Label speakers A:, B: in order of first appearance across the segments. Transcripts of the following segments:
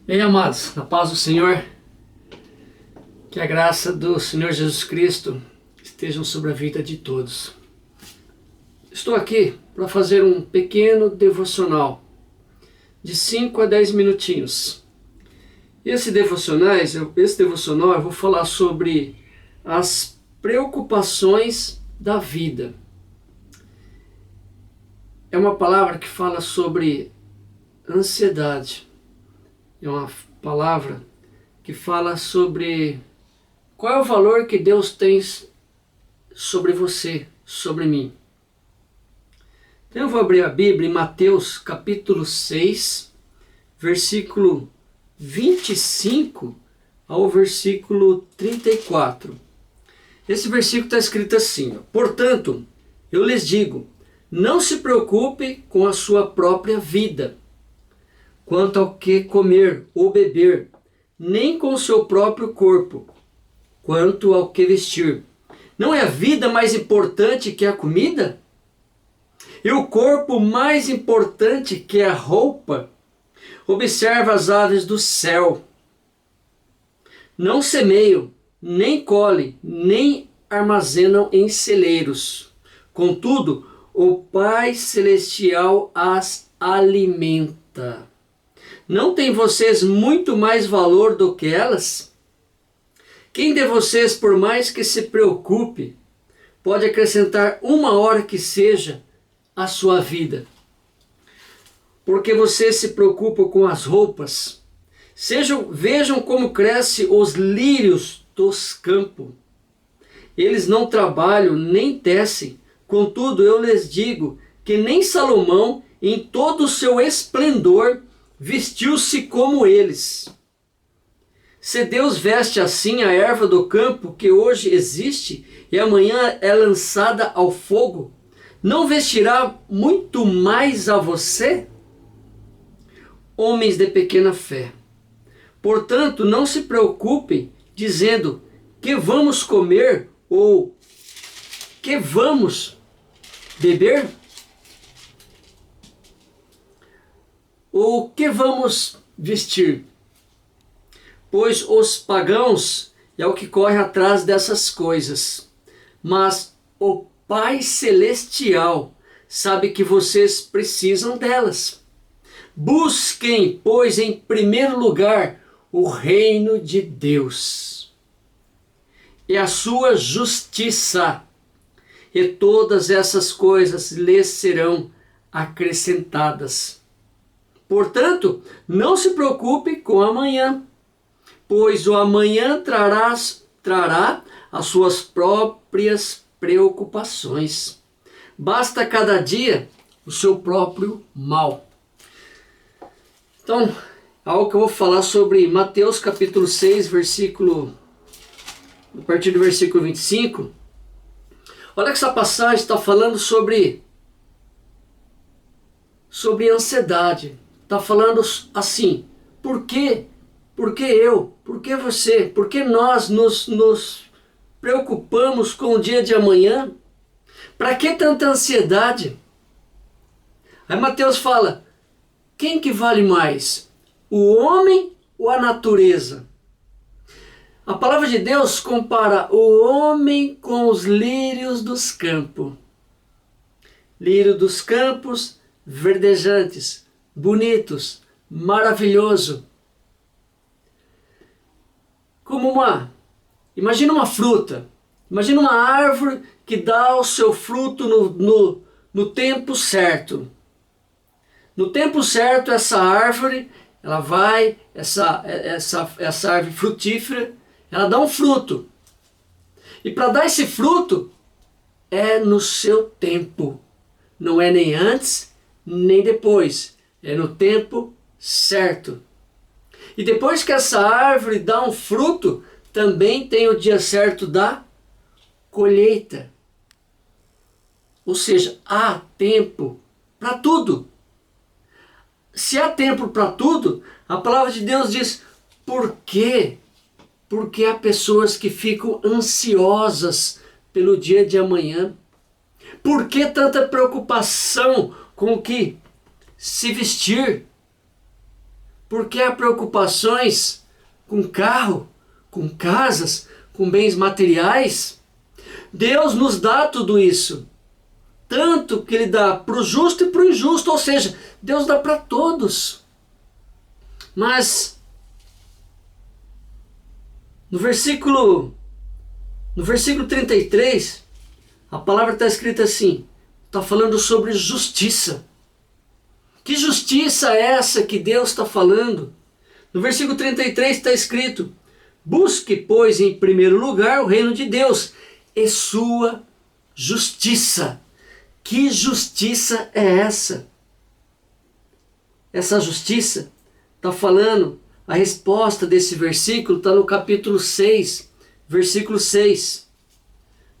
A: Bem, amados, na paz do Senhor, que a graça do Senhor Jesus Cristo esteja sobre a vida de todos. Estou aqui para fazer um pequeno devocional de 5 a 10 minutinhos. Esse devocional eu vou falar sobre as preocupações da vida. É uma palavra que fala sobre ansiedade. É uma palavra que fala sobre qual é o valor que Deus tem sobre você, sobre mim. Então eu vou abrir a Bíblia em Mateus capítulo 6, versículo 25 ao versículo 34. Esse versículo está escrito assim: portanto, eu lhes digo, não se preocupe com a sua própria vida, quanto ao que comer ou beber, nem com o seu próprio corpo, quanto ao que vestir. Não é a vida mais importante que a comida? E o corpo mais importante que a roupa? Observa as aves do céu. Não semeiam, nem colhem, nem armazenam em celeiros. Contudo, o Pai Celestial as alimenta. Não tem vocês muito mais valor do que elas? Quem de vocês, por mais que se preocupe, pode acrescentar uma hora que seja à sua vida? Porque vocês se preocupam com as roupas. Vejam como crescem os lírios dos campos. Eles não trabalham nem tecem. Contudo, eu lhes digo que nem Salomão, em todo o seu esplendor, vestiu-se como eles. Se Deus veste assim a erva do campo, que hoje existe e amanhã é lançada ao fogo, não vestirá muito mais a você? Homens de pequena fé. Portanto, não se preocupem dizendo que vamos comer ou que vamos beber, ou que vamos vestir? Pois os pagãos é o que corre atrás dessas coisas. Mas o Pai Celestial sabe que vocês precisam delas. Busquem, pois, em primeiro lugar o reino de Deus e a sua justiça, e todas essas coisas lhes serão acrescentadas. Portanto, não se preocupe com amanhã, pois o amanhã trará as suas próprias preocupações. Basta cada dia o seu próprio mal. Então, algo que eu vou falar sobre Mateus capítulo 6, a partir do versículo 25. Olha que essa passagem está falando sobre ansiedade. Está falando assim, por quê? Por que eu? Por que você? Por que nós nos preocupamos com o dia de amanhã? Para que tanta ansiedade? Aí Mateus fala, quem que vale mais? O homem ou a natureza? A palavra de Deus compara o homem com os lírios dos campos. Lírio dos campos, verdejantes, bonitos, maravilhoso. Imagina uma fruta, imagina uma árvore que dá o seu fruto no tempo certo. No tempo certo, essa árvore, essa árvore frutífera, ela dá um fruto. E para dar esse fruto, é no seu tempo. Não é nem antes, nem depois. É no tempo certo. E depois que essa árvore dá um fruto, também tem o dia certo da colheita. Ou seja, há tempo para tudo. Se há tempo para tudo, a palavra de Deus diz, por quê? Porque há pessoas que ficam ansiosas pelo dia de amanhã. Por que tanta preocupação com o que se vestir. Porque há preocupações com carro, com casas, com bens materiais. Deus nos dá tudo isso. Tanto que Ele dá para o justo e para o injusto, ou seja, Deus dá para todos. Mas no versículo 33, a palavra está escrita assim, está falando sobre justiça. Que justiça é essa que Deus está falando? No versículo 33 está escrito: busque, pois, em primeiro lugar o reino de Deus e sua justiça. Que justiça é essa? Essa justiça está falando, a resposta desse versículo está no capítulo 6, versículo 6.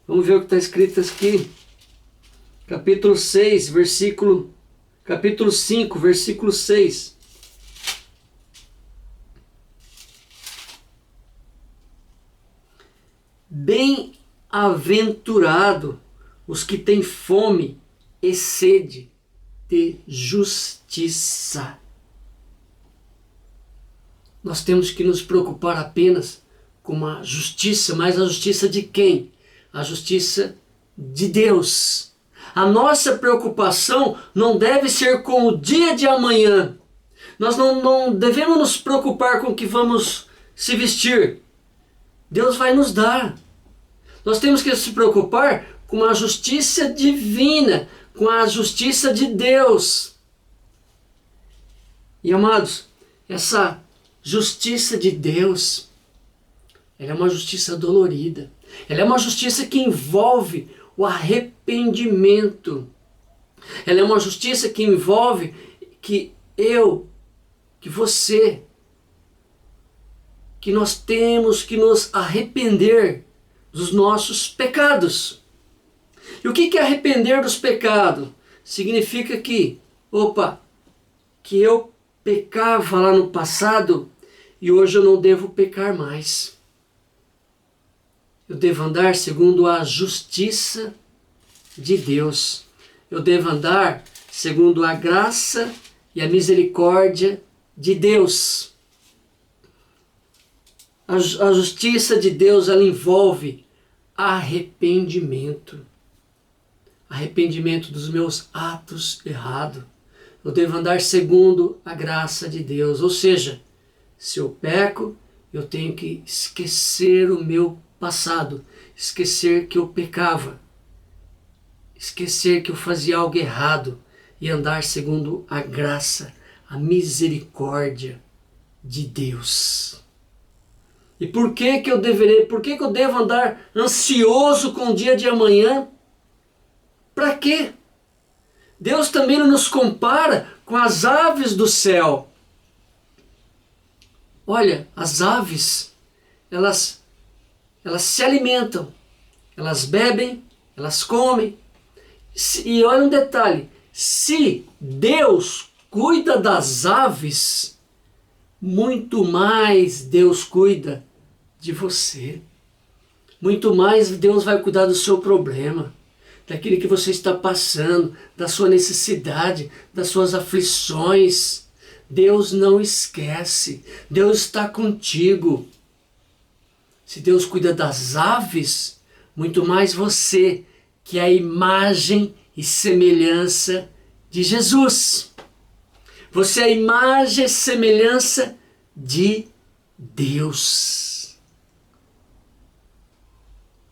A: Vamos ver o que está escrito aqui. Capítulo 6, capítulo 5, versículo 6. Bem-aventurado os que têm fome e sede de justiça. Nós temos que nos preocupar apenas com a justiça, mas a justiça de quem? A justiça de Deus. A nossa preocupação não deve ser com o dia de amanhã. Nós não devemos nos preocupar com o que vamos se vestir. Deus vai nos dar. Nós temos que se preocupar com a justiça divina, com a justiça de Deus. E amados, essa justiça de Deus, ela é uma justiça dolorida. Ela é uma justiça que envolve o arrependimento. Ela é uma justiça que envolve que você, que nós temos que nos arrepender dos nossos pecados. E o que é arrepender dos pecados? Significa que eu pecava lá no passado e hoje eu não devo pecar mais. Eu devo andar segundo a justiça de Deus. Eu devo andar segundo a graça e a misericórdia de Deus. A justiça de Deus, ela envolve arrependimento. Arrependimento dos meus atos errados. Eu devo andar segundo a graça de Deus. Ou seja, se eu peco, eu tenho que esquecer o meu passado. Esquecer que eu pecava. Esquecer que eu fazia algo errado. E andar segundo a graça, a misericórdia de Deus. E por que eu devo andar ansioso com o dia de amanhã? Para quê? Deus também não nos compara com as aves do céu. Olha, as aves, elas se alimentam, elas bebem, elas comem. E olha um detalhe, se Deus cuida das aves, muito mais Deus cuida de você. Muito mais Deus vai cuidar do seu problema, daquilo que você está passando, da sua necessidade, das suas aflições. Deus não esquece. Deus está contigo. Se Deus cuida das aves, muito mais você, que é a imagem e semelhança de Jesus. Você é a imagem e semelhança de Deus.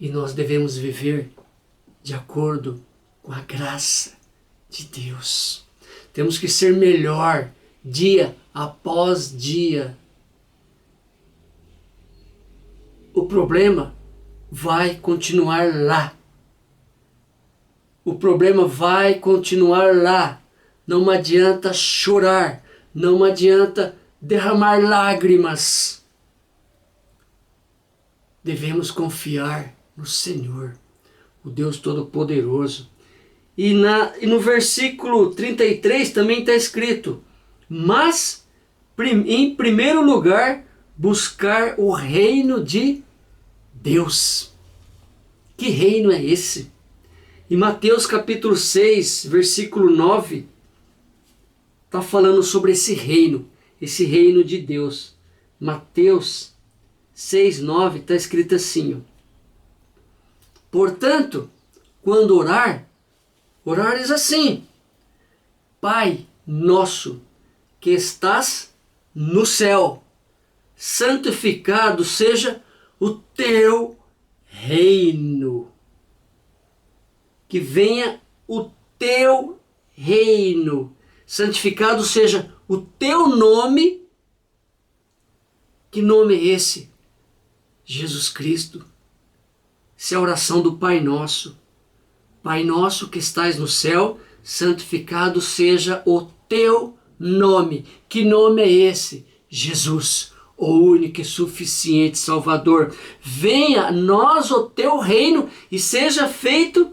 A: E nós devemos viver de acordo com a graça de Deus. Temos que ser melhor dia após dia. O problema vai continuar lá. O problema vai continuar lá. Não adianta chorar. Não adianta derramar lágrimas. Devemos confiar no Senhor, o Deus Todo-Poderoso. E no versículo 33 também está escrito: mas, em primeiro lugar, buscar o reino de Deus. Que reino é esse? Em Mateus capítulo 6, versículo 9, está falando sobre esse reino de Deus. Mateus 6:9 está escrito assim, ó. Portanto, quando orares assim: Pai nosso que estás no céu, santificado seja o teu reino. Que venha o teu reino. Santificado seja o teu nome. Que nome é esse? Jesus Cristo. Essa é a oração do Pai Nosso. Pai nosso que estais no céu, santificado seja o teu nome. Que nome é esse? Jesus, o único e suficiente Salvador. Venha a nós o teu reino e seja feito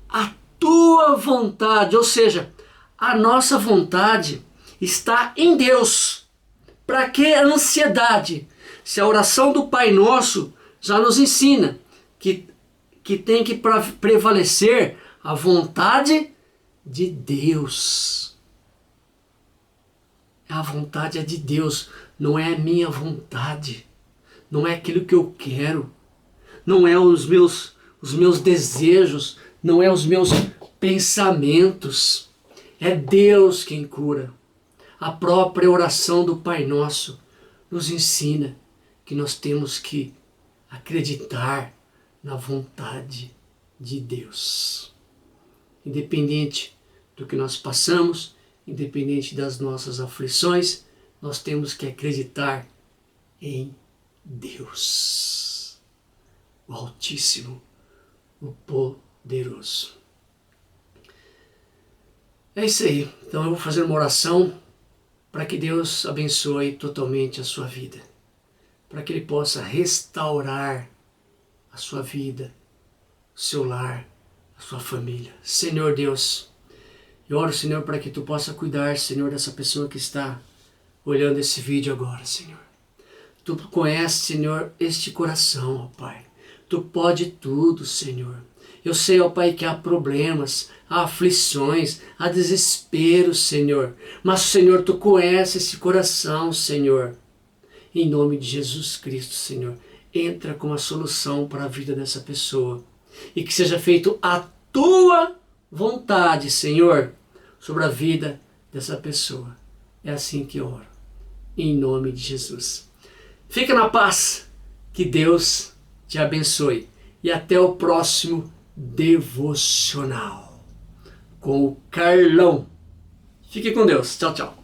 A: a tua vontade. Ou seja, a nossa vontade está em Deus. Para que a ansiedade? Se a oração do Pai Nosso já nos ensina que tem que prevalecer a vontade de Deus. A vontade é de Deus, não é a minha vontade. Não é aquilo que eu quero. Não é os meus desejos, não é os meus pensamentos. É Deus quem cura. A própria oração do Pai Nosso nos ensina que nós temos que acreditar na vontade de Deus. Independente do que nós passamos, independente das nossas aflições, nós temos que acreditar em Deus, o Altíssimo, o Poderoso. É isso aí. Então eu vou fazer uma oração para que Deus abençoe totalmente a sua vida, para que Ele possa restaurar a sua vida, o seu lar, a sua família. Senhor Deus, eu oro, Senhor, para que Tu possa cuidar, Senhor, dessa pessoa que está olhando esse vídeo agora, Senhor. Tu conheces, Senhor, este coração, ó Pai. Tu pode tudo, Senhor. Eu sei, ó Pai, que há problemas, há aflições, há desespero, Senhor. Mas, Senhor, Tu conheces esse coração, Senhor. Em nome de Jesus Cristo, Senhor, entra com a solução para a vida dessa pessoa. E que seja feito a Tua vontade, Senhor, sobre a vida dessa pessoa. É assim que eu oro. Em nome de Jesus. Fica na paz. Que Deus te abençoe. E até o próximo devocional com o Carlão. Fique com Deus. Tchau, tchau.